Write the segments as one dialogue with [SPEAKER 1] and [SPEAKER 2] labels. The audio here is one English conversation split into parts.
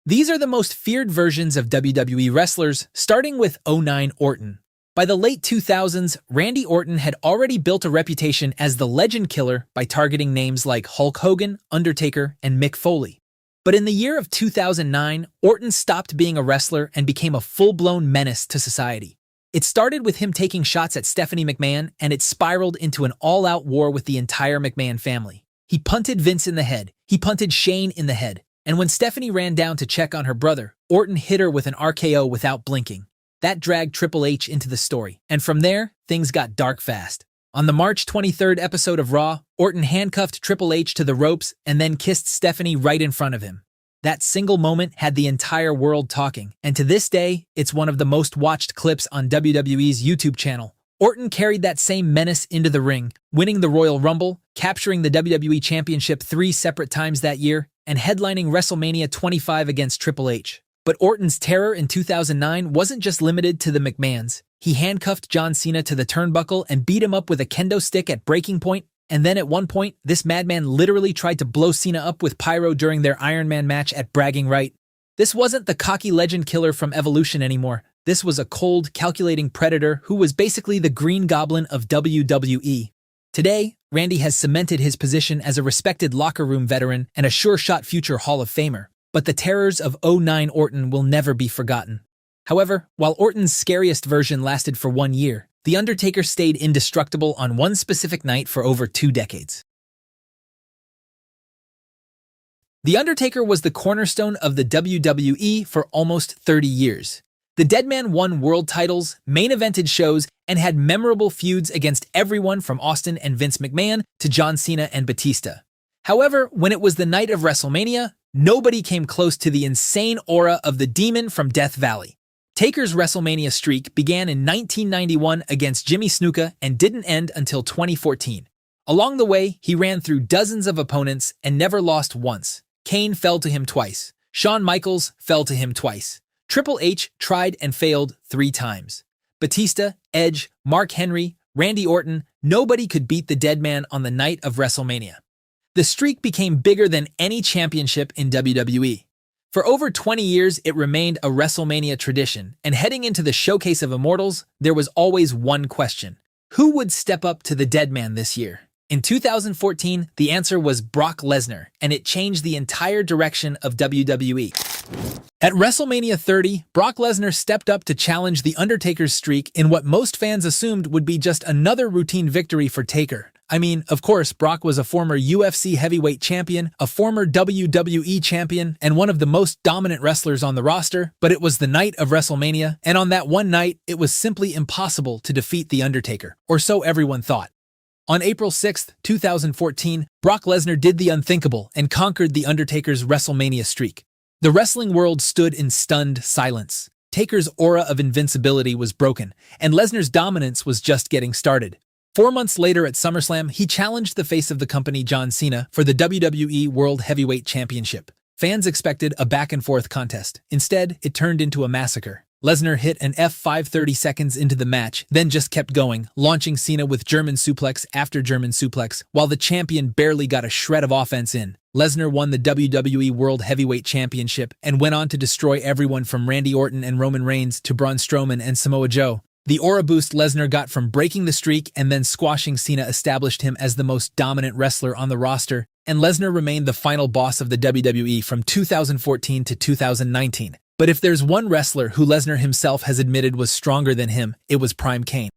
[SPEAKER 1] These are the most feared versions of WWE wrestlers, starting with '09 Orton. By the late 2000s, Randy Orton had already built a reputation as the legend killer by targeting names like Hulk Hogan, Undertaker, and Mick Foley. But in the year of 2009, Orton stopped being a wrestler and became a full-blown menace to society. It started with him taking shots at Stephanie McMahon, and it spiraled into an all-out war with the entire McMahon family. He punted Vince in the head. He punted Shane in the head. And when Stephanie ran down to check on her brother, Orton hit her with an RKO without blinking. That dragged Triple H into the story, and from there, things got dark fast. On the March 23rd episode of Raw, Orton handcuffed Triple H to the ropes and then kissed Stephanie right in front of him. That single moment had the entire world talking, and to this day, it's one of the most watched clips on WWE's YouTube channel. Orton carried that same menace into the ring, winning the Royal Rumble, capturing the WWE Championship 3 separate times that year, and headlining WrestleMania 25 against Triple H. But Orton's terror in 2009 wasn't just limited to the McMahons. He handcuffed John Cena to the turnbuckle and beat him up with a kendo stick at breaking point, and then at one point, this madman literally tried to blow Cena up with pyro during their Iron Man match at Bragging Right. This wasn't the cocky legend killer from Evolution anymore. This was a cold, calculating predator who was basically the Green Goblin of WWE. Today, Randy has cemented his position as a respected locker room veteran and a sure-shot future Hall of Famer. But the terrors of '09 Orton will never be forgotten. However, while Orton's scariest version lasted for 1 year, The Undertaker stayed indestructible on one specific night for over 2 decades. The Undertaker was the cornerstone of the WWE for almost 30 years. The Deadman won world titles, main-evented shows, and had memorable feuds against everyone from Austin and Vince McMahon to John Cena and Batista. However, when it was the night of WrestleMania, nobody came close to the insane aura of the Demon from Death Valley. Taker's WrestleMania streak began in 1991 against Jimmy Snuka and didn't end until 2014. Along the way, he ran through dozens of opponents and never lost once. Kane fell to him twice. Shawn Michaels fell to him twice. Triple H tried and failed 3 times. Batista, Edge, Mark Henry, Randy Orton, nobody could beat the Deadman on the night of WrestleMania. The streak became bigger than any championship in WWE. For over 20 years, it remained a WrestleMania tradition, and heading into the Showcase of Immortals, there was always one question. Who would step up to the Deadman this year? In 2014, the answer was Brock Lesnar, and it changed the entire direction of WWE. At WrestleMania 30, Brock Lesnar stepped up to challenge The Undertaker's streak in what most fans assumed would be just another routine victory for Taker. I mean, of course, Brock was a former UFC heavyweight champion, a former WWE champion, and one of the most dominant wrestlers on the roster, but it was the night of WrestleMania, and on that one night, it was simply impossible to defeat The Undertaker, or so everyone thought. On April 6, 2014, Brock Lesnar did the unthinkable and conquered The Undertaker's WrestleMania streak. The wrestling world stood in stunned silence. Taker's aura of invincibility was broken, and Lesnar's dominance was just getting started. 4 months later at SummerSlam, he challenged the face of the company, John Cena, for the WWE World Heavyweight Championship. Fans expected a back-and-forth contest. Instead, it turned into a massacre. Lesnar hit an F5 30 seconds into the match, then just kept going, launching Cena with German suplex after German suplex, while the champion barely got a shred of offense in. Lesnar won the WWE World Heavyweight Championship and went on to destroy everyone from Randy Orton and Roman Reigns to Braun Strowman and Samoa Joe. The aura boost Lesnar got from breaking the streak and then squashing Cena established him as the most dominant wrestler on the roster, and Lesnar remained the final boss of the WWE from 2014 to 2019. But if there's one wrestler who Lesnar himself has admitted was stronger than him, it was Prime Kane.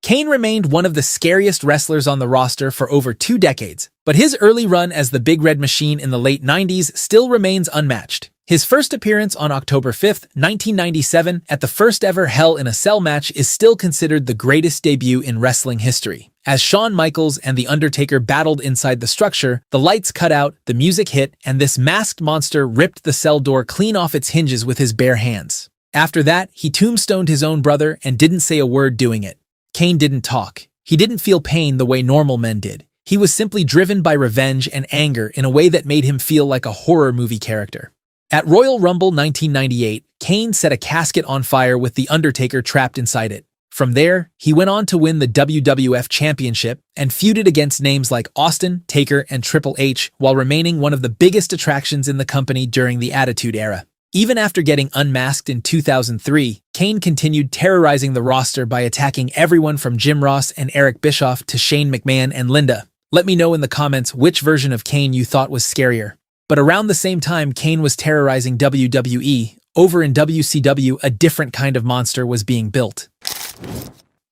[SPEAKER 1] Kane remained one of the scariest wrestlers on the roster for over 2 decades, but his early run as the Big Red Machine in the late 90s still remains unmatched. His first appearance on October 5, 1997, at the first ever Hell in a Cell match is still considered the greatest debut in wrestling history. As Shawn Michaels and The Undertaker battled inside the structure, the lights cut out, the music hit, and this masked monster ripped the cell door clean off its hinges with his bare hands. After that, he tombstoned his own brother and didn't say a word doing it. Kane didn't talk. He didn't feel pain the way normal men did. He was simply driven by revenge and anger in a way that made him feel like a horror movie character. At Royal Rumble 1998, Kane set a casket on fire with The Undertaker trapped inside it. From there, he went on to win the WWF Championship and feuded against names like Austin, Taker, and Triple H while remaining one of the biggest attractions in the company during the Attitude Era. Even after getting unmasked in 2003, Kane continued terrorizing the roster by attacking everyone from Jim Ross and Eric Bischoff to Shane McMahon and Linda. Let me know in the comments which version of Kane you thought was scarier. But around the same time Kane was terrorizing WWE, over in WCW a different kind of monster was being built.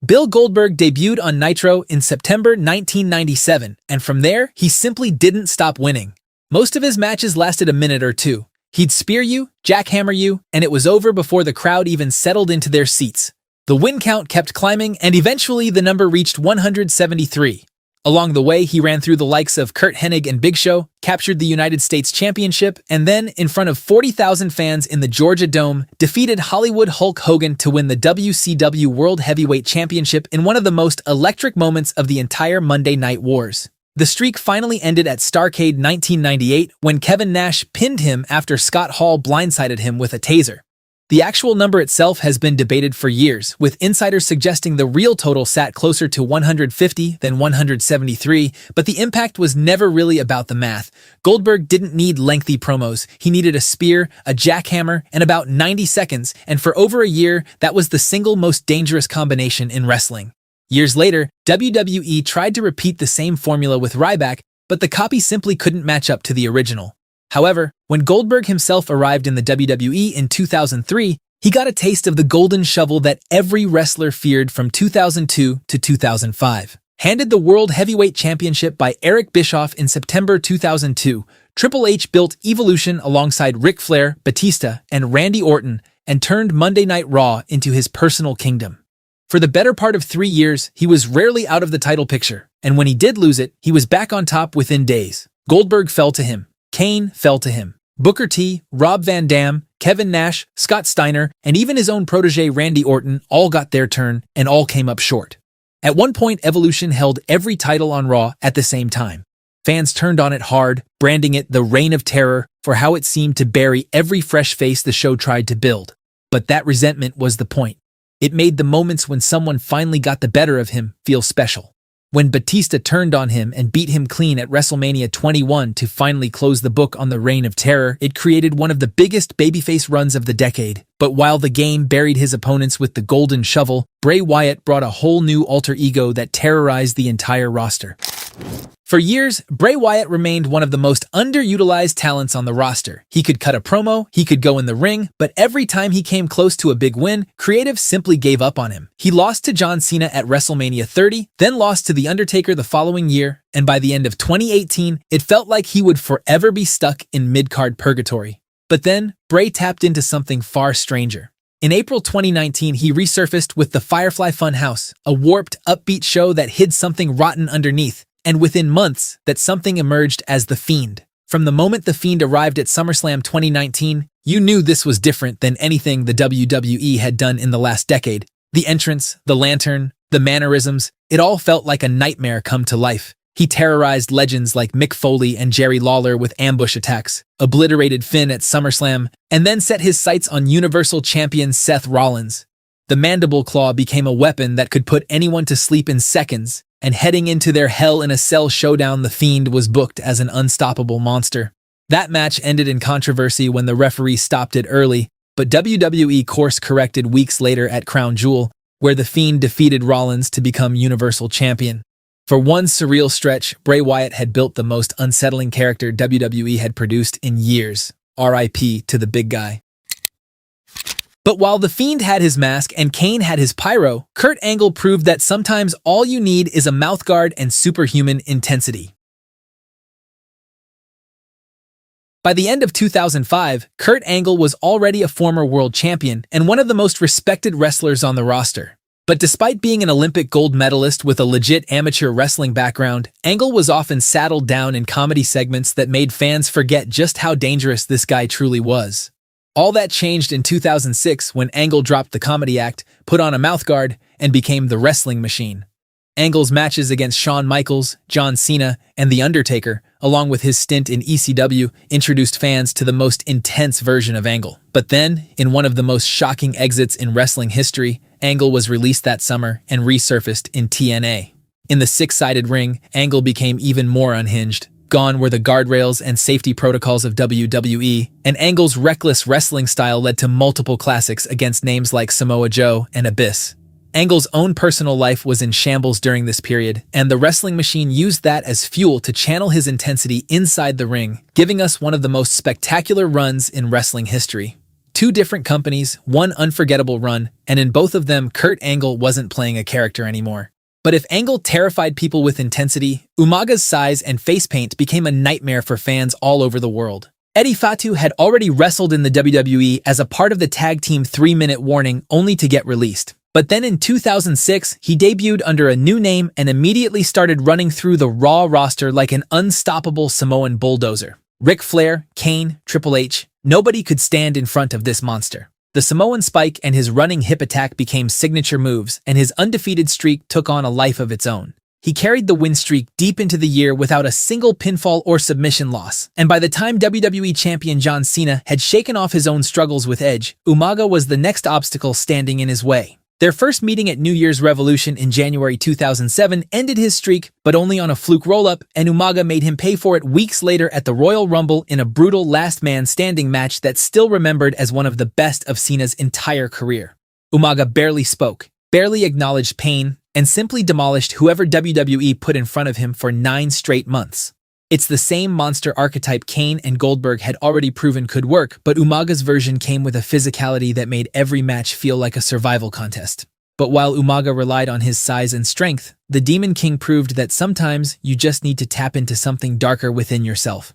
[SPEAKER 1] Bill Goldberg debuted on Nitro in September 1997, and from there, he simply didn't stop winning. Most of his matches lasted a minute or two. He'd spear you, jackhammer you, and it was over before the crowd even settled into their seats. The win count kept climbing, and eventually the number reached 173. Along the way, he ran through the likes of Curt Hennig and Big Show, captured the United States Championship, and then, in front of 40,000 fans in the Georgia Dome, defeated Hollywood Hulk Hogan to win the WCW World Heavyweight Championship in one of the most electric moments of the entire Monday Night Wars. The streak finally ended at Starrcade 1998 when Kevin Nash pinned him after Scott Hall blindsided him with a taser. The actual number itself has been debated for years, with insiders suggesting the real total sat closer to 150 than 173, but the impact was never really about the math. Goldberg didn't need lengthy promos. He needed a spear, a jackhammer, and about 90 seconds, and for over a year, that was the single most dangerous combination in wrestling. Years later, WWE tried to repeat the same formula with Ryback, but the copy simply couldn't match up to the original. However, when Goldberg himself arrived in the WWE in 2003, he got a taste of the golden shovel that every wrestler feared from 2002 to 2005. Handed the World Heavyweight Championship by Eric Bischoff in September 2002, Triple H built Evolution alongside Ric Flair, Batista, and Randy Orton and turned Monday Night Raw into his personal kingdom. For the better part of 3 years, he was rarely out of the title picture, and when he did lose it, he was back on top within days. Goldberg fell to him. Kane fell to him. Booker T, Rob Van Dam, Kevin Nash, Scott Steiner, and even his own protege Randy Orton all got their turn and all came up short. At one point, Evolution held every title on Raw at the same time. Fans turned on it hard, branding it the Reign of Terror for how it seemed to bury every fresh face the show tried to build. But that resentment was the point. It made the moments when someone finally got the better of him feel special. When Batista turned on him and beat him clean at WrestleMania 21 to finally close the book on the Reign of Terror, it created one of the biggest babyface runs of the decade. But while the game buried his opponents with the golden shovel, Bray Wyatt brought a whole new alter ego that terrorized the entire roster. For years, Bray Wyatt remained one of the most underutilized talents on the roster. He could cut a promo, he could go in the ring, but every time he came close to a big win, creative simply gave up on him. He lost to John Cena at WrestleMania 30, then lost to The Undertaker the following year, and by the end of 2018, it felt like he would forever be stuck in mid-card purgatory. But then, Bray tapped into something far stranger. In April 2019, he resurfaced with the Firefly Funhouse, a warped, upbeat show that hid something rotten underneath. And within months, that something emerged as The Fiend. From the moment The Fiend arrived at SummerSlam 2019, you knew this was different than anything the WWE had done in the last decade. The entrance, the lantern, the mannerisms, it all felt like a nightmare come to life. He terrorized legends like Mick Foley and Jerry Lawler with ambush attacks, obliterated Finn at SummerSlam, and then set his sights on Universal Champion Seth Rollins. The mandible claw became a weapon that could put anyone to sleep in seconds, and heading into their Hell in a Cell showdown, The Fiend was booked as an unstoppable monster. That match ended in controversy when the referee stopped it early, but WWE course-corrected weeks later at Crown Jewel, where The Fiend defeated Rollins to become Universal Champion. For one surreal stretch, Bray Wyatt had built the most unsettling character WWE had produced in years. R.I.P. to the big guy. But while The Fiend had his mask and Kane had his pyro, Kurt Angle proved that sometimes all you need is a mouthguard and superhuman intensity. By the end of 2005, Kurt Angle was already a former world champion and one of the most respected wrestlers on the roster. But despite being an Olympic gold medalist with a legit amateur wrestling background, Angle was often saddled down in comedy segments that made fans forget just how dangerous this guy truly was. All that changed in 2006 when Angle dropped the comedy act, put on a mouthguard, and became the Wrestling Machine. Angle's matches against Shawn Michaels, John Cena, and The Undertaker, along with his stint in ECW, introduced fans to the most intense version of Angle. But then, in one of the most shocking exits in wrestling history, Angle was released that summer and resurfaced in TNA. In the six-sided ring, Angle became even more unhinged. Gone were the guardrails and safety protocols of WWE, and Angle's reckless wrestling style led to multiple classics against names like Samoa Joe and Abyss. Angle's own personal life was in shambles during this period, and the wrestling machine used that as fuel to channel his intensity inside the ring, giving us one of the most spectacular runs in wrestling history. Two different companies, one unforgettable run, and in both of them, Kurt Angle wasn't playing a character anymore. But if Angle terrified people with intensity, Umaga's size and face paint became a nightmare for fans all over the world. Eddie Fatu had already wrestled in the WWE as a part of the tag team 3-Minute Warning only to get released. But then in 2006, he debuted under a new name and immediately started running through the Raw roster like an unstoppable Samoan bulldozer. Ric Flair, Kane, Triple H, nobody could stand in front of this monster. The Samoan Spike and his running hip attack became signature moves, and his undefeated streak took on a life of its own. He carried the win streak deep into the year without a single pinfall or submission loss, and by the time WWE Champion John Cena had shaken off his own struggles with Edge, Umaga was the next obstacle standing in his way. Their first meeting at New Year's Revolution in January 2007 ended his streak, but only on a fluke roll-up, and Umaga made him pay for it weeks later at the Royal Rumble in a brutal last-man-standing match that's still remembered as one of the best of Cena's entire career. Umaga barely spoke, barely acknowledged pain, and simply demolished whoever WWE put in front of him for 9 straight months. It's the same monster archetype Kane and Goldberg had already proven could work, but Umaga's version came with a physicality that made every match feel like a survival contest. But while Umaga relied on his size and strength, the Demon King proved that sometimes you just need to tap into something darker within yourself.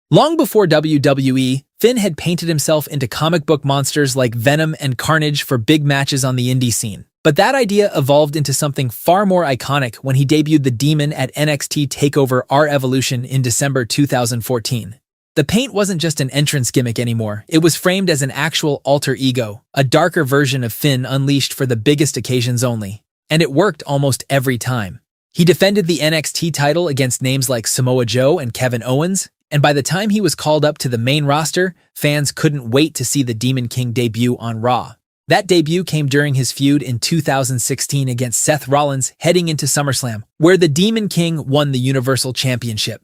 [SPEAKER 1] Long before WWE, Finn had painted himself into comic book monsters like Venom and Carnage for big matches on the indie scene. But that idea evolved into something far more iconic when he debuted the Demon at NXT TakeOver R Evolution in December 2014. The paint wasn't just an entrance gimmick anymore, it was framed as an actual alter ego, a darker version of Finn unleashed for the biggest occasions only. And it worked almost every time. He defended the NXT title against names like Samoa Joe and Kevin Owens, and by the time he was called up to the main roster, fans couldn't wait to see the Demon King debut on Raw. That debut came during his feud in 2016 against Seth Rollins heading into SummerSlam, where the Demon King won the Universal Championship.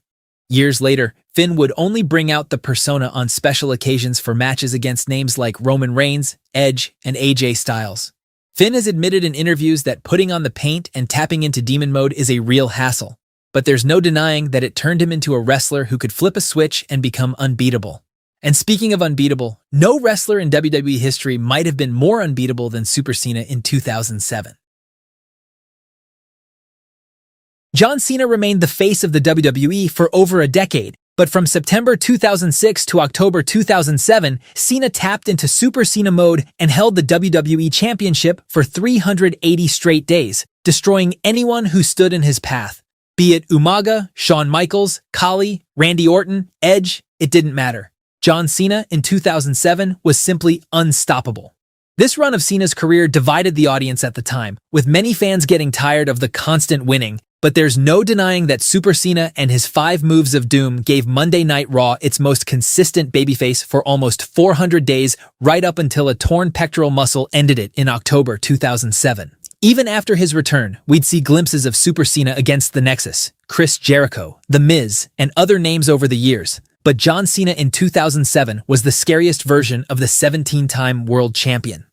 [SPEAKER 1] Years later, Finn would only bring out the persona on special occasions for matches against names like Roman Reigns, Edge, and AJ Styles. Finn has admitted in interviews that putting on the paint and tapping into demon mode is a real hassle, but there's no denying that it turned him into a wrestler who could flip a switch and become unbeatable. And speaking of unbeatable, no wrestler in WWE history might have been more unbeatable than Super Cena in 2007. John Cena remained the face of the WWE for over a decade, but from September 2006 to October 2007, Cena tapped into Super Cena mode and held the WWE Championship for 380 straight days, destroying anyone who stood in his path. Be it Umaga, Shawn Michaels, Khali, Randy Orton, Edge, it didn't matter. John Cena in 2007 was simply unstoppable. This run of Cena's career divided the audience at the time, with many fans getting tired of the constant winning, but there's no denying that Super Cena and his 5 moves of doom gave Monday Night Raw its most consistent babyface for almost 400 days, right up until a torn pectoral muscle ended it in October 2007. Even after his return, we'd see glimpses of Super Cena against The Nexus, Chris Jericho, The Miz, and other names over the years. But John Cena in 2007 was the scariest version of the 17-time world champion.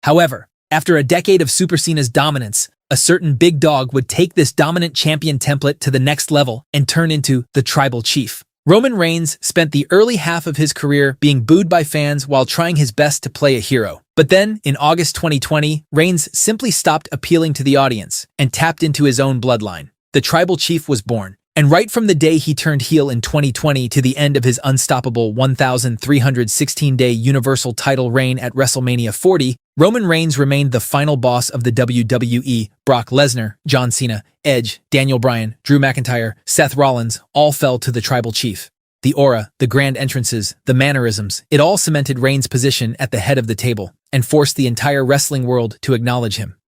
[SPEAKER 1] However, after a decade of Super Cena's dominance, a certain big dog would take this dominant champion template to the next level and turn into the Tribal Chief. Roman Reigns spent the early half of his career being booed by fans while trying his best to play a hero. But then, in August 2020, Reigns simply stopped appealing to the audience and tapped into his own bloodline. The Tribal Chief was born. And right from the day he turned heel in 2020 to the end of his unstoppable 1,316-day Universal title reign at WrestleMania 40, Roman Reigns remained the final boss of the WWE. Brock Lesnar, John Cena, Edge, Daniel Bryan, Drew McIntyre, Seth Rollins all fell to the Tribal Chief. The aura, the grand entrances, the mannerisms, it all cemented Reigns' position at the head of the table and forced the entire wrestling world to acknowledge him.